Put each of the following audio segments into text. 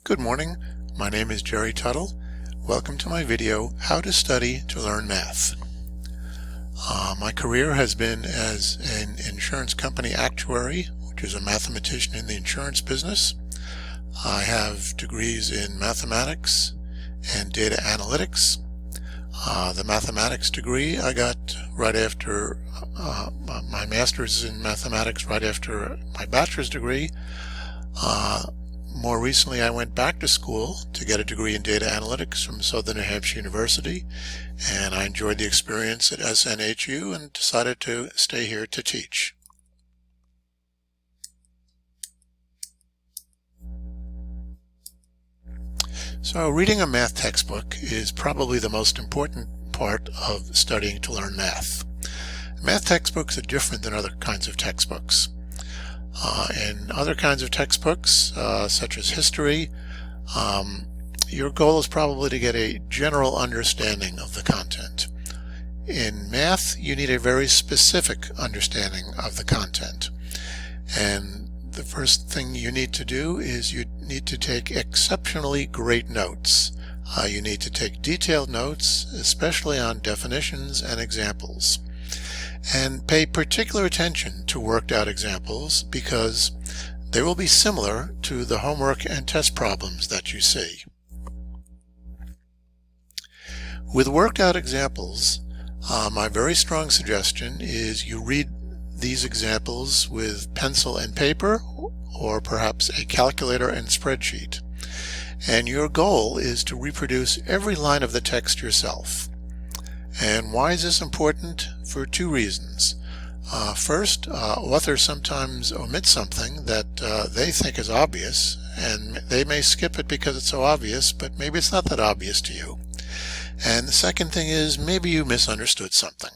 Good morning, my name is Jerry Tuttle. Welcome to my video, How to Study to Learn Math. My career has been as an insurance company actuary, which is a mathematician in the insurance business. I have degrees in mathematics and data analytics. The mathematics degree I got right after my master's in mathematics, right after my bachelor's degree. More recently, I went back to school to get a degree in data analytics from Southern New Hampshire University, and I enjoyed the experience at SNHU and decided to stay here to teach. So reading a math textbook is probably the most important part of studying to learn math. Math textbooks are different than other kinds of textbooks. In other kinds of textbooks, such as history, your goal is probably to get a general understanding of the content. In math, you need a very specific understanding of the content. And the first thing you need to do is you need to take exceptionally great notes. You need to take detailed notes, especially on definitions and examples. And pay particular attention to worked out examples because they will be similar to the homework and test problems that you see. With worked out examples, my very strong suggestion is you read these examples with pencil and paper or perhaps a calculator and spreadsheet. And your goal is to reproduce every line of the text yourself. And why is this important? For two reasons. First, authors sometimes omit something that they think is obvious, and they may skip it because it's so obvious, but maybe it's not that obvious to you. And the second thing is maybe you misunderstood something.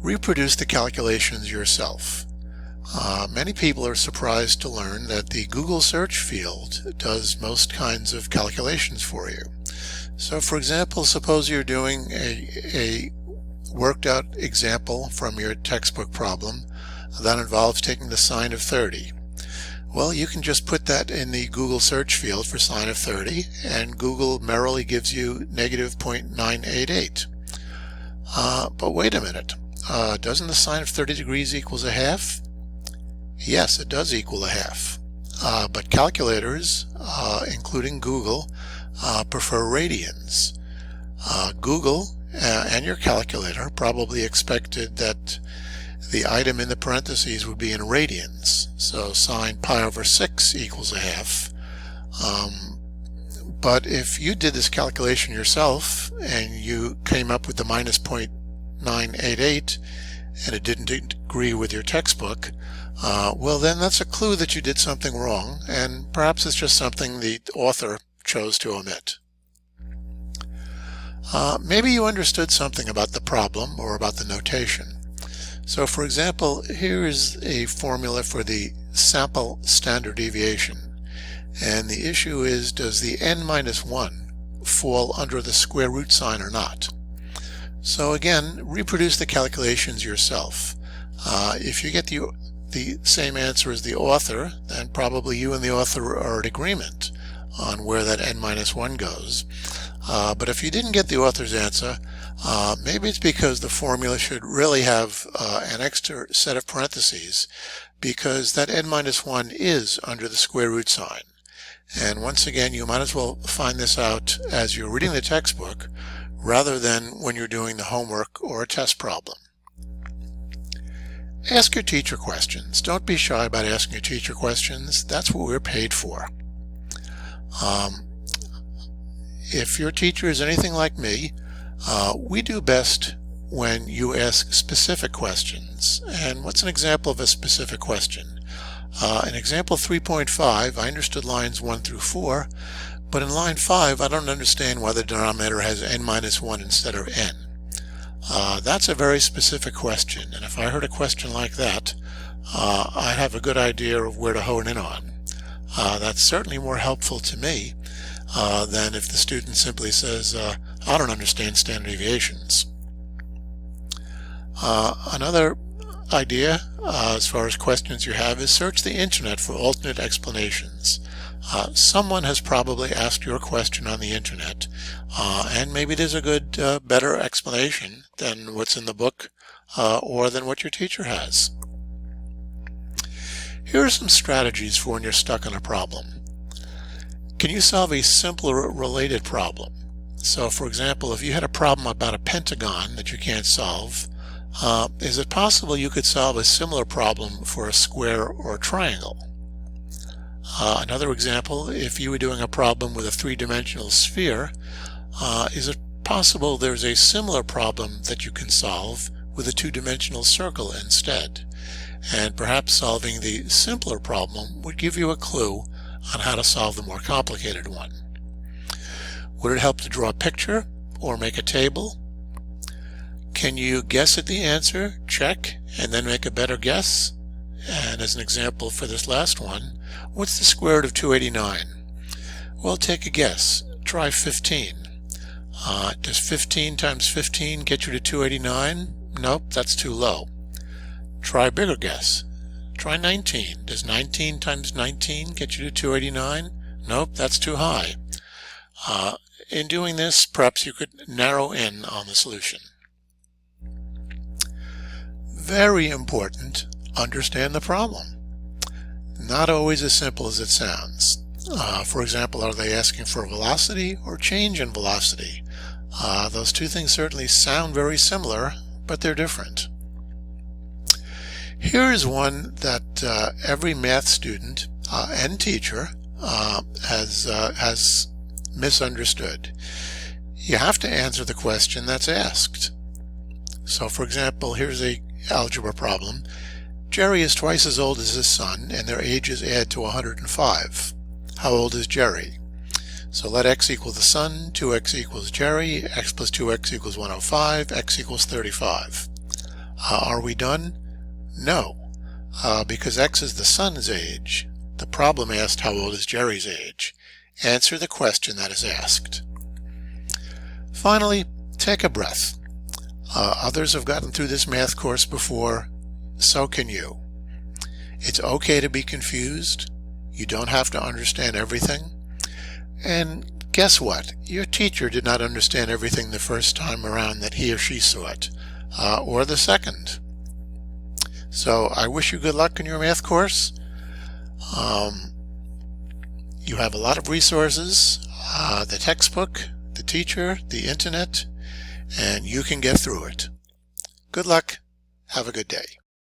Reproduce the calculations yourself. Many people are surprised to learn that the Google search field does most kinds of calculations for you. So for example, suppose you're doing a worked out example from your textbook problem that involves taking the sine of 30. Well, you can just put that in the Google search field for sine of 30 and Google merrily gives you negative 0.988. But wait a minute, doesn't the sine of 30 degrees equals a half? Yes, it does equal a half. But calculators, including Google, prefer radians. Google and your calculator probably expected that the item in the parentheses would be in radians. So sine pi over 6 equals a half. But if you did this calculation yourself and you came up with the minus 0.988 and it didn't agree with your textbook, well then that's a clue that you did something wrong, and perhaps it's just something the author chose to omit. Maybe you understood something about the problem or about the notation. So for example, here is a formula for the sample standard deviation. And the issue is, does the n-1 fall under the square root sign or not? So again, reproduce the calculations yourself. If you get the same answer as the author, then probably you and the author are in agreement on where that n-1 goes. But if you didn't get the author's answer, maybe it's because the formula should really have an extra set of parentheses, because that n-1 is under the square root sign. And once again, you might as well find this out as you're reading the textbook rather than when you're doing the homework or a test problem. Ask your teacher questions. Don't be shy about asking your teacher questions. That's what we're paid for. If your teacher is anything like me, we do best when you ask specific questions. And what's an example of a specific question? In example 3.5, I understood lines 1 through 4, but in line 5, I don't understand why the denominator has n-1 instead of n. That's a very specific question, and if I heard a question like that, I'd have a good idea of where to hone in on. That's certainly more helpful to me than if the student simply says, I don't understand standard deviations. Another idea as far as questions you have is search the internet for alternate explanations. Someone has probably asked you a question on the internet, and maybe there's a good, better explanation than what's in the book or than what your teacher has. Here are some strategies for when you're stuck on a problem. Can you solve a simpler related problem? So, for example, if you had a problem about a pentagon that you can't solve, is it possible you could solve a similar problem for a square or a triangle? Another example, if you were doing a problem with a three-dimensional sphere, is it possible there's a similar problem that you can solve with a two-dimensional circle instead? And perhaps solving the simpler problem would give you a clue on how to solve the more complicated one. Would it help to draw a picture or make a table? Can you guess at the answer, check, and then make a better guess? And as an example for this last one, what's the square root of 289? Well, take a guess. Try 15. Does 15 times 15 get you to 289? Nope, that's too low. Try a bigger guess. Try 19. Does 19 times 19 get you to 289? Nope, that's too high. In doing this, perhaps you could narrow in on the solution. Very important, understand the problem. Not always as simple as it sounds. For example, are they asking for velocity or change in velocity? Those two things certainly sound very similar, but they're different. Here is one that every math student and teacher has misunderstood. You have to answer the question that's asked. So, for example, here's a algebra problem. Jerry is twice as old as his son, and their ages add to 105. How old is Jerry? So let x equal the son, 2x equals Jerry, x plus 2x equals 105, x equals 35. Are we done? No, because x is the son's age. The problem asked how old is Jerry's age. Answer the question that is asked. Finally, take a breath. Others have gotten through this math course before, so can you. It's okay to be confused. You don't have to understand everything. And guess what? Your teacher did not understand everything the first time around that he or she saw it, or the second. So I wish you good luck in your math course. You have a lot of resources, the textbook, the teacher, the internet, and you can get through it. Good luck. Have a good day.